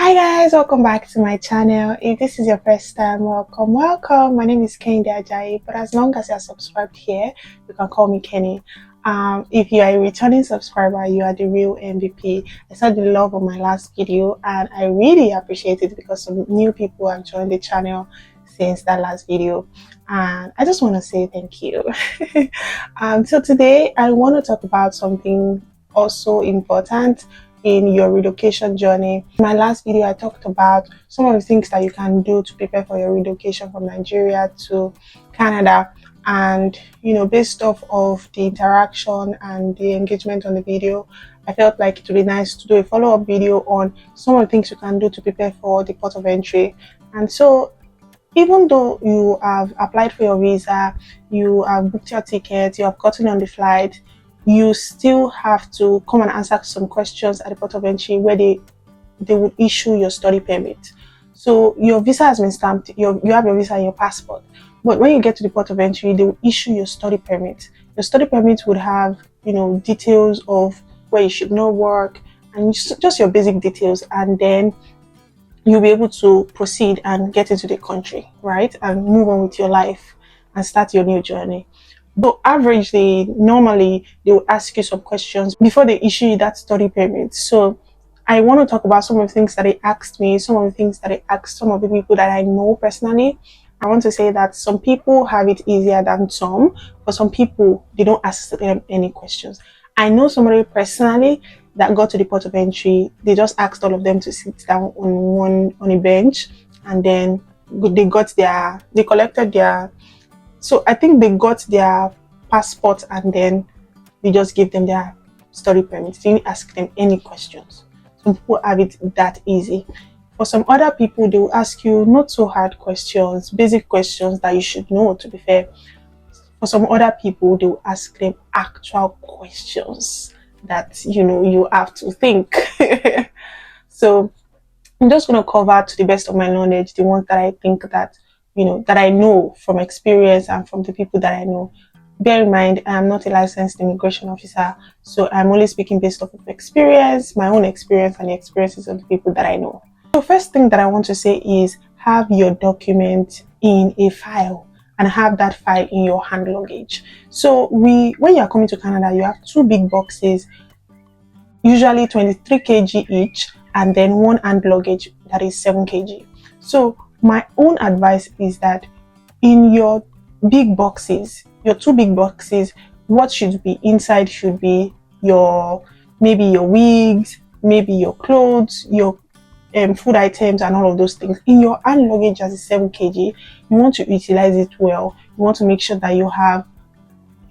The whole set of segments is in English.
Hi guys, welcome back to my channel. If this is your first time, welcome. My name is Kehinde Ajayi, but as long as you're subscribed here, you can call me Kenny. If you are a returning subscriber, you are the real MVP. I saw the love of my last video and I really appreciate it because some new people have joined the channel since that last video, and I just want to say thank you. So today I want to talk about something also important in your relocation journey. In my last video, I talked about some of the things that you can do to prepare for your relocation from Nigeria to Canada. And based off of the interaction and the engagement on the video, I felt like it would be nice to do a follow-up video on some of the things you can do to prepare for the port of entry. And so even though you have applied for your visa, you have booked your ticket, you have gotten on the flight, you still have to come and answer some questions at the port of entry where they will issue your study permit. So your visa has been stamped, you have your visa and your passport, but when you get to the port of entry, they will issue your study permit. Your study permit would have details of where you should not work and just your basic details, and then you'll be able to proceed and get into the country, right, and move on with your life and start your new journey. But normally they will ask you some questions before they issue you that study permit. So I want to talk about some of the things that they asked me, some of the things that they asked some of the people that I know personally. I want to say that some people have it easier than some. For some people, they don't ask them any questions. I know somebody personally that got to the port of entry. They just asked all of them to sit down on a bench, and then they collected their. So I think they got their passport and then they just gave them their study permit. They didn't ask them any questions. Some people have it that easy. For some other people, they will ask you not so hard questions, basic questions that you should know, to be fair. For some other people, they will ask them actual questions that you have to think. So I'm just going to cover, to the best of my knowledge, the ones that I think that that I know from experience and from the people that I know. Bear in mind, I am not a licensed immigration officer, so I'm only speaking based off of experience, my own experience and the experiences of the people that I know. So first thing that I want to say is have your document in a file and have that file in your hand luggage. So when you are coming to Canada, you have two big boxes, usually 23 kg each, and then one hand luggage that is 7 kg. So my own advice is that in your big boxes, your two big boxes, what should be inside should be maybe your wigs, maybe your clothes, your food items and all of those things. In your hand luggage as a 7 kg, you want to utilize it well. You want to make sure that you have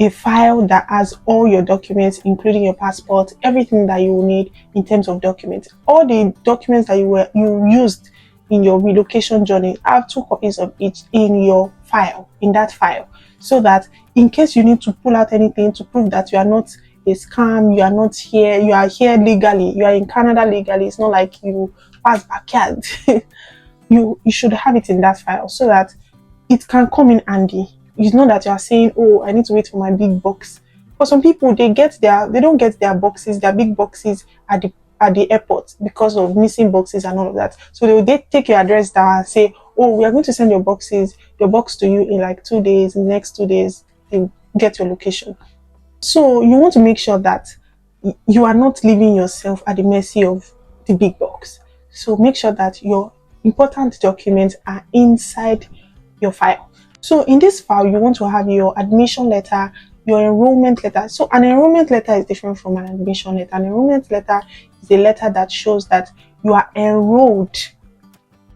a file that has all your documents, including your passport, everything that you will need in terms of documents. All the documents that you used in your relocation journey, have 2 copies of each in that file, so that in case you need to pull out anything to prove that you are not a scam, you are not here, you are here legally, you are in Canada legally, it's not like you pass backyard. you should have it in that file so that it can come in handy. You know that you are saying, oh, I need to wait for my big box. For some people, they don't get their boxes, their big boxes at the airport because of missing boxes and all of that. So they take your address down and say, oh, we are going to send your box to you in like 2 days. In the next 2 days, they get your location. So you want to make sure that you are not leaving yourself at the mercy of the big box. So make sure that your important documents are inside your file. So in this file, you want to have your admission letter, your enrollment letter. So an enrollment letter is different from an admission letter. An enrollment letter is a letter that shows that you are enrolled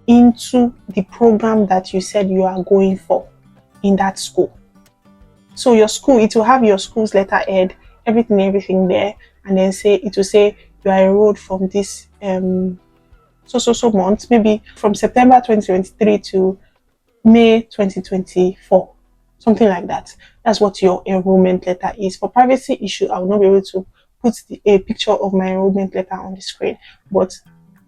into the program that you said you are going for in that school. So your school, it will have your school's letterhead, everything there, and then it will say you are enrolled from this so month, maybe from September 2023 to May 2024, something like that. That's what your enrollment letter is. For privacy issue, I will not be able to put a picture of my enrollment letter on the screen, but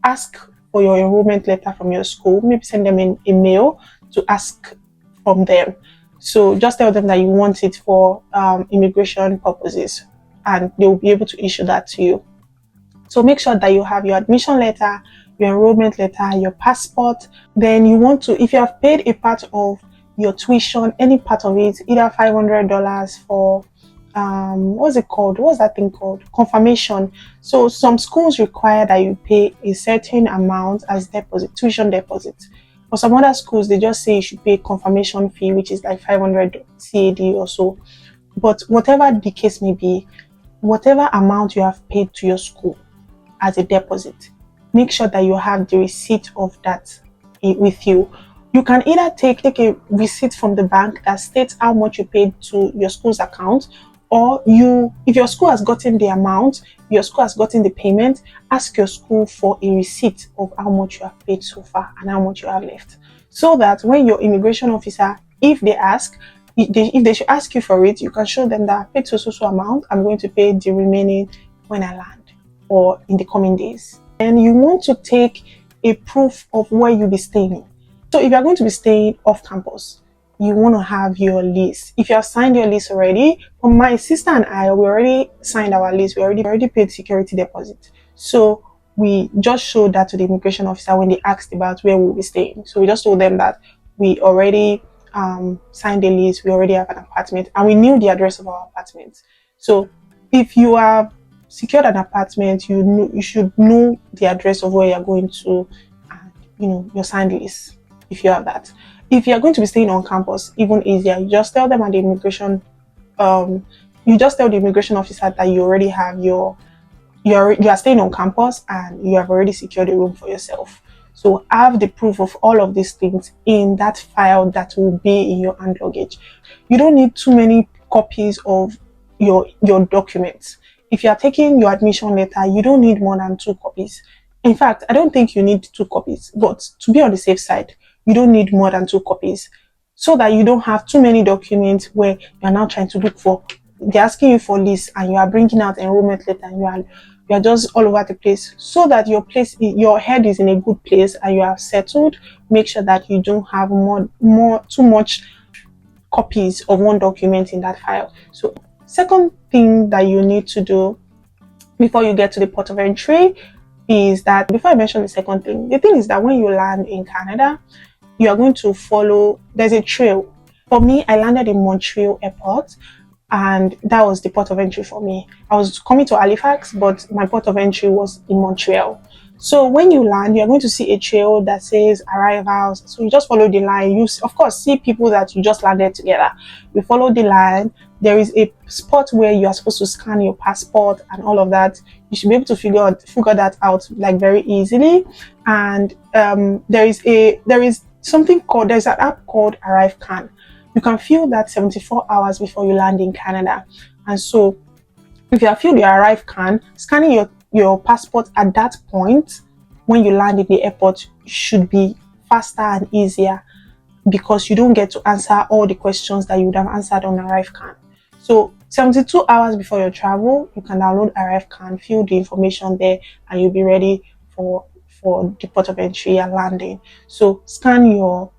ask for your enrollment letter from your school. Maybe send them an email to ask from them. So just tell them that you want it for immigration purposes, and they will be able to issue that to you. So make sure that you have your admission letter, your enrollment letter, your passport. Then you want to, if you have paid a part of your tuition, any part of it, either $500 for what's it called? What's that thing called? Confirmation. So some schools require that you pay a certain amount as deposit, tuition deposit. For some other schools, they just say you should pay confirmation fee, which is like 500 CAD or so. But whatever the case may be, whatever amount you have paid to your school as a deposit, make sure that you have the receipt of that with you. You can either take a receipt from the bank that states how much you paid to your school's account, or if your school has gotten the amount, your school has gotten the payment, ask your school for a receipt of how much you have paid so far and how much you have left. So that when your immigration officer, if they ask, if they should ask you for it, you can show them that I paid so amount, I'm going to pay the remaining when I land or in the coming days. And you want to take a proof of where you'll be staying. So if you're going to be staying off campus, you want to have your lease. If you have signed your lease already, for my sister and I, we already signed our lease. We already paid security deposit. So we just showed that to the immigration officer when they asked about where we'll be staying. So we just told them that we already signed the lease, we already have an apartment, and we knew the address of our apartment. So if you have secured an apartment, you should know the address of where you're going to, and your signed lease. If you have that, if you're going to be staying on campus, even easier. You just tell them at the immigration, you just tell the immigration officer that you already have you are staying on campus and you have already secured a room for yourself. So have the proof of all of these things in that file that will be in your hand luggage. You don't need too many copies of your documents. If you are taking your admission letter, you don't need more than 2 copies. In fact, I don't think you need 2 copies, but to be on the safe side, you don't need more than 2 copies so that you don't have too many documents where you're now trying to look for, they're asking you for lists and you are bringing out enrollment letter and you are just all over the place. So that your head is in a good place and you are settled, make sure that you don't have too much copies of one document in that file. So second thing that you need to do before you get to the port of entry is that, before I mention the second thing, the thing is that when you land in Canada, you are going to follow, there's a trail. For me, I landed in Montreal Airport, and that was the port of entry for me. I was coming to Halifax, but my port of entry was in Montreal. So when you land, you're going to see a trail that says arrivals. So you just follow the line. You, of course, see people that you just landed together. You follow the line. There is a spot where you are supposed to scan your passport and all of that. You should be able to figure that out like very easily. And there's an app called ArriveCan. You can fill that 74 hours before you land in Canada. And so if you have filled your ArriveCan, scanning your passport at that point when you land in the airport should be faster and easier, because you don't get to answer all the questions that you would have answered on ArriveCan. So 72 hours before your travel, you can download ArriveCan, fill the information there, and you'll be ready for the port of entry and landing. So scan your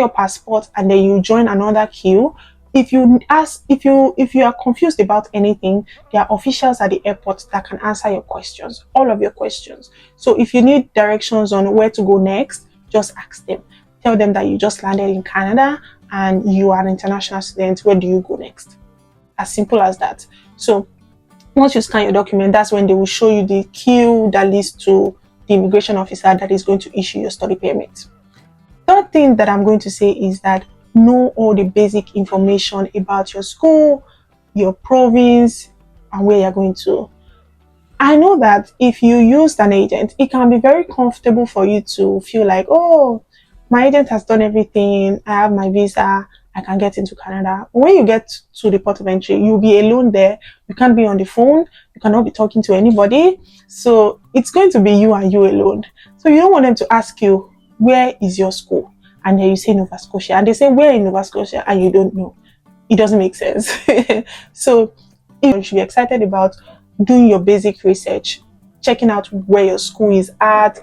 passport, and then you join another queue. If you are confused about anything, there are officials at the airport that can answer your questions, all of your questions. So if you need directions on where to go next, just ask them. Tell them that you just landed in Canada and you are an international student. Where do you go next? As simple as that. So once you scan your document, that's when they will show you the queue that leads to the immigration officer that is going to issue your study permit. Third thing that I'm going to say is that know all the basic information about your school, your province, and where you're going to. I know that if you used an agent, it can be very comfortable for you to feel like, oh, my agent has done everything, I have my visa, I can get into Canada. When you get to the port of entry, you'll be alone there. You can't be on the phone, you cannot be talking to anybody. So it's going to be you and you alone. So you don't want them to ask you, where is your school? And then you say Nova Scotia, and they say, where in Nova Scotia? And you don't know. It doesn't make sense. So you should be excited about doing your basic research, checking out where your school is at,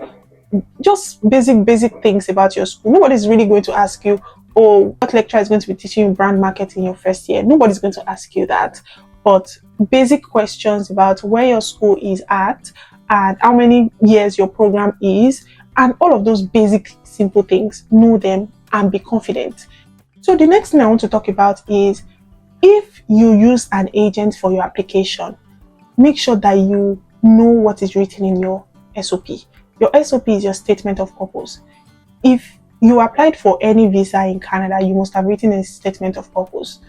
just basic things about your school. Nobody's really going to ask you, oh, what lecturer is going to be teaching you brand marketing your first year? Nobody's going to ask you that. But basic questions about where your school is at and how many years your program is, and all of those basic simple things. Know them and be confident. So the next thing I want to talk about is, if you use an agent for your application, make sure that you know what is written in your SOP. Your SOP is your statement of purpose. If you applied for any visa in Canada, you must have written a statement of purpose.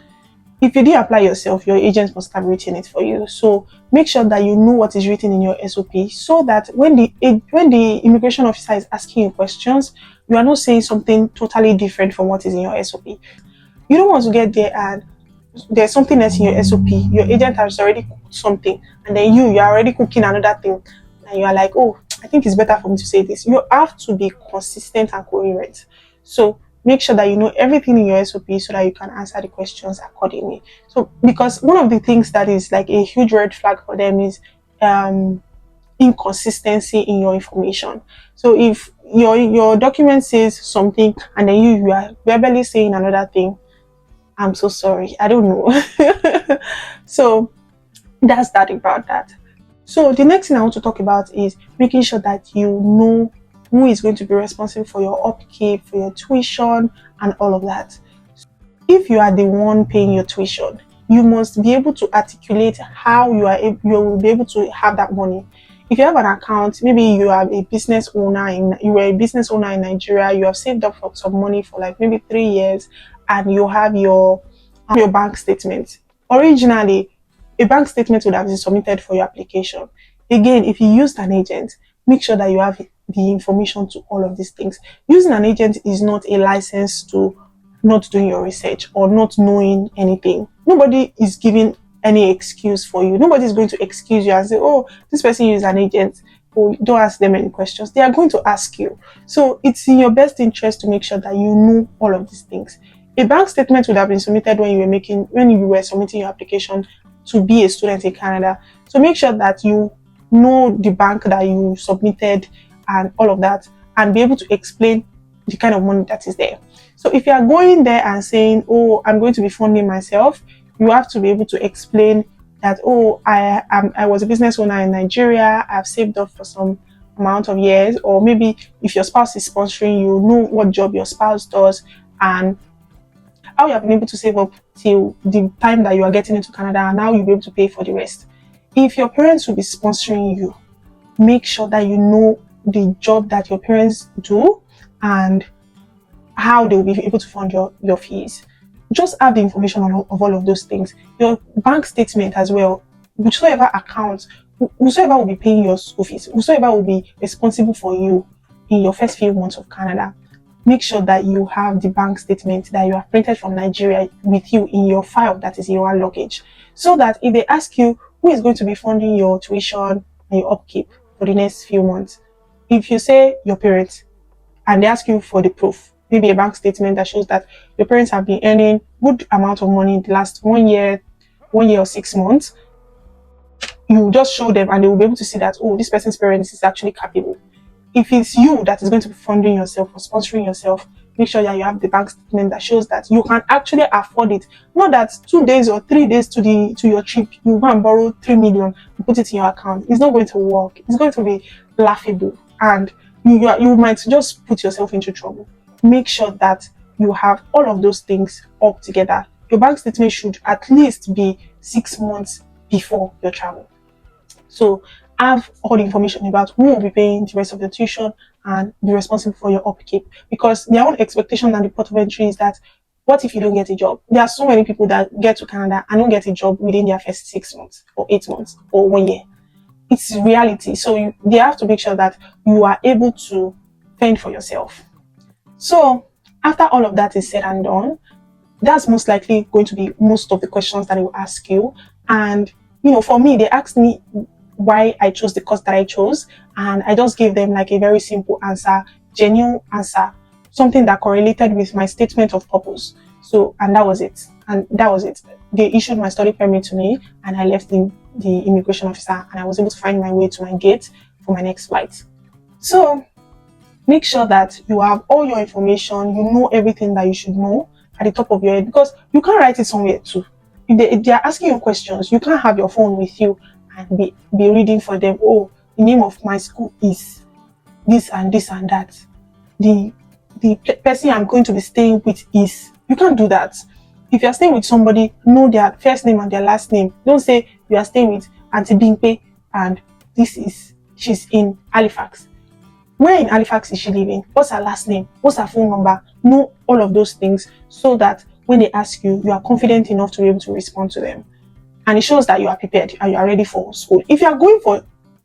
If you didn't apply yourself, your agent must have written it for you. So make sure that you know what is written in your SOP, so that when the immigration officer is asking you questions, you are not saying something totally different from what is in your SOP. You don't want to get there and there's something else in your SOP. Your agent has already cooked something, and then you are already cooking another thing, and you are like, oh, I think it's better for me to say this. You have to be consistent and coherent. So make sure that you know everything in your SOP, so that you can answer the questions accordingly. So, because one of the things that is like a huge red flag for them is inconsistency in your information. So if your document says something and then you are verbally saying another thing, I'm so sorry, I don't know. So that's that about that. So the next thing I want to talk about is making sure that you know who is going to be responsible for your upkeep, for your tuition, and all of that. If you are the one paying your tuition, you must be able to articulate how you will be able to have that money. If you have an account, maybe you are a business owner you were a business owner in Nigeria, you have saved up for some money for like maybe 3 years, and you have your bank statement. Originally, a bank statement would have been submitted for your application. Again, if you used an agent, make sure that you have the information to all of these things. Using an agent is not a license to not doing your research or not knowing anything. Nobody is giving any excuse for you. Nobody is going to excuse you and say, oh, this person used an agent. Oh, don't ask them any questions. They are going to ask you. So it's in your best interest to make sure that you know all of these things. A bank statement would have been submitted when you were submitting your application to be a student in Canada. So make sure that you know the bank that you submitted and all of that, and be able to explain the kind of money that is there. So if you are going there and saying, oh, I'm going to be funding myself, you have to be able to explain that, oh, I was a business owner in Nigeria, I've saved up for some amount of years, or maybe if your spouse is sponsoring you, know what job your spouse does and how you have been able to save up till the time that you are getting into Canada, and how you'll be able to pay for the rest. If your parents will be sponsoring you, make sure that you know the job that your parents do and how they will be able to fund your fees. Just have the information of all of those things. Your bank statement as well, whichever account, whosoever will be paying your school fees, whosoever will be responsible for you in your first few months of Canada, make sure that you have the bank statement that you have printed from Nigeria with you in your file that is in your luggage. So that if they ask you who is going to be funding your tuition and your upkeep for the next few months, if you say your parents and they ask you for the proof, maybe a bank statement that shows that your parents have been earning good amount of money in the last 1 year or 6 months, you just show them and they will be able to see that, oh, this person's parents is actually capable. If it's you that is going to be funding yourself or sponsoring yourself, make sure that you have the bank statement that shows that you can actually afford it. Not that 2 days or 3 days to your trip, you go and borrow 3 million and put it in your account. It's not going to work. It's going to be laughable, and you might just put yourself into trouble. Make sure that you have all of those things all together. Your bank statement should at least be 6 months before your travel. So have all the information about who will be paying the rest of the tuition and be responsible for your upkeep, because their own expectation at the port of entry is that, what if you don't get a job? There are so many people that get to Canada and don't get a job within their first 6 months or 8 months or 1 year. It's reality. So they have to make sure that you are able to fend for yourself. So after all of that is said and done, that's most likely going to be most of the questions that they will ask you. And for me, they asked me why I chose the course that I chose, and I just gave them like a very simple answer, genuine answer, something that correlated with my statement of purpose. So, and that was it. They issued my study permit to me, and I left the immigration officer, and I was able to find my way to my gate for my next flight. So make sure that you have all your information, you know everything that you should know at the top of your head, because you can't write it somewhere too. If they are asking you questions, you can't have your phone with you and be reading for them. Oh, the name of my school is this and this and that. The person I'm going to be staying with is. You can't do that. If you're staying with somebody, know their first name and their last name. Don't say you are staying with Auntie Bimpe and she's in Halifax. Where in Halifax is she living? What's her last name? What's her phone number? Know all of those things so that when they ask you, you are confident enough to be able to respond to them. And it shows that you are prepared and you are ready for school. If you are going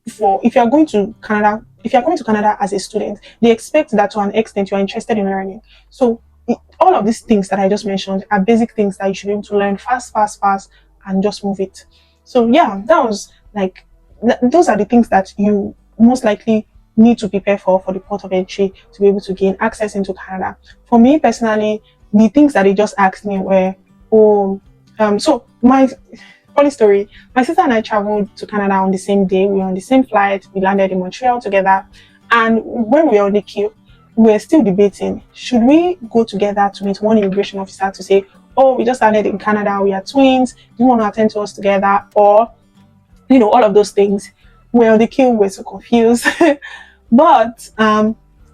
if you are going to Canada as a student, they expect that to an extent you are interested in learning. So all of these things that I just mentioned are basic things that you should be able to learn fast, and just move it. So yeah, that was like those are the things that you most likely need to prepare for the port of entry to be able to gain access into Canada. For me personally, the things that they just asked me were, so my funny story, my sister and I traveled to Canada on the same day. We were on the same flight. We landed in Montreal together. And when we were on the queue, we were still debating, should we go together to meet one immigration officer to say, oh, we just landed in Canada, we are twins, do you want to attend to us together? Or, all of those things. We were on the queue, we were so confused. But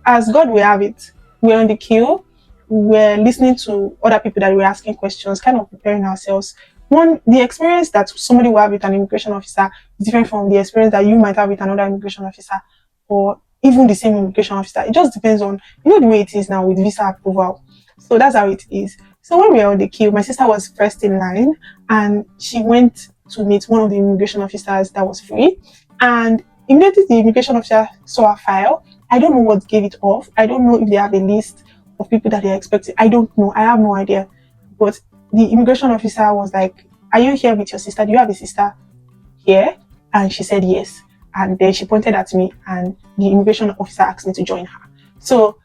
as God will have it, we're on the queue, we're listening to other people that were asking questions, kind of preparing ourselves. The experience that somebody will have with an immigration officer is different from the experience that you might have with another immigration officer, or even the same immigration officer. It just depends on, the way it is now with visa approval. So that's how it is. So when we were on the queue, my sister was first in line and she went to meet one of the immigration officers that was free. And immediately the immigration officer saw a file. I don't know what gave it off. I don't know if they have a list of people that they're expecting. I don't know. I have no idea. But the immigration officer was like, are you here with your sister? Do you have a sister here? And she said yes. And then she pointed at me and the immigration officer asked me to join her. So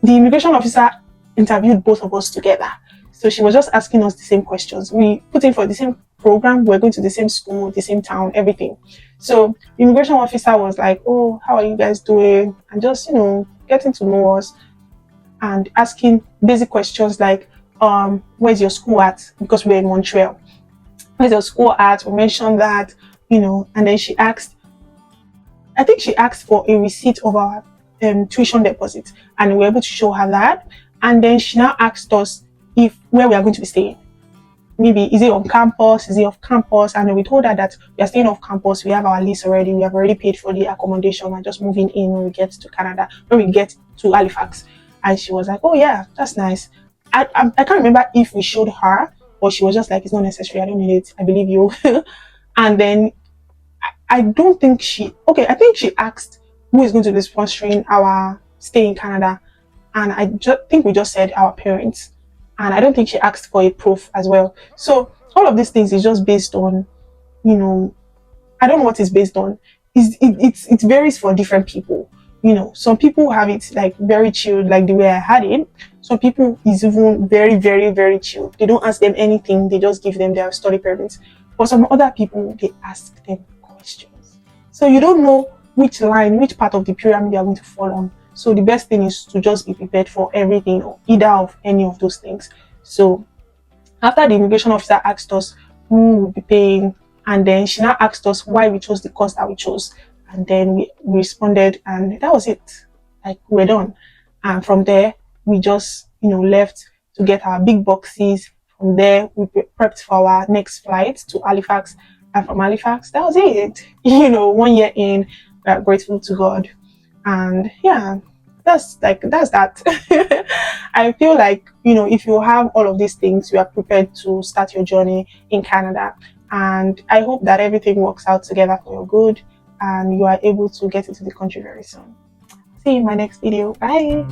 the immigration officer interviewed both of us together. So she was just asking us the same questions. We put in for the same program. We're going to the same school, the same town, everything. So the immigration officer was like, oh, how are you guys doing? And just, getting to know us and asking basic questions like, where's your school at? Because we're in Montreal. Where's your school at? We mentioned that, and then I think she asked for a receipt of our tuition deposit, and we were able to show her that. And then she now asked us where we are going to be staying. Maybe is it on campus? Is it off campus? And then we told her that we are staying off campus. We have our lease already. We have already paid for the accommodation. We're just moving in when we get to Canada, when we get to Halifax. And she was like, oh yeah, that's nice. I can't remember if we showed her or she was just like, it's not necessary. I don't need it. I believe you. And then I don't think I think she asked who is going to be sponsoring our stay in Canada. And I think we just said our parents. And I don't think she asked for a proof as well. So all of these things is just based on, I don't know what it's based on. It varies for different people. Some people have it like very chilled, like the way I had it. Some people is even very, very, very chilled. They don't ask them anything. They just give them their study permits. For some other people, they ask them questions. So you don't know which part of the pyramid you are going to fall on. So the best thing is to just be prepared for everything or either of any of those things. So after the immigration officer asked us who will be paying, and then she now asked us why we chose the course that we chose. And then we responded and that was it. Like we're done. And from there, we just, left to get our big boxes. From there, we prepped for our next flight to Halifax. And from Halifax, that was it. 1 year in, we're grateful to God. And yeah, that's that. I feel like, if you have all of these things, you are prepared to start your journey in Canada. And I hope that everything works out together for your good and you are able to get into the country very soon. See you in my next video. Bye.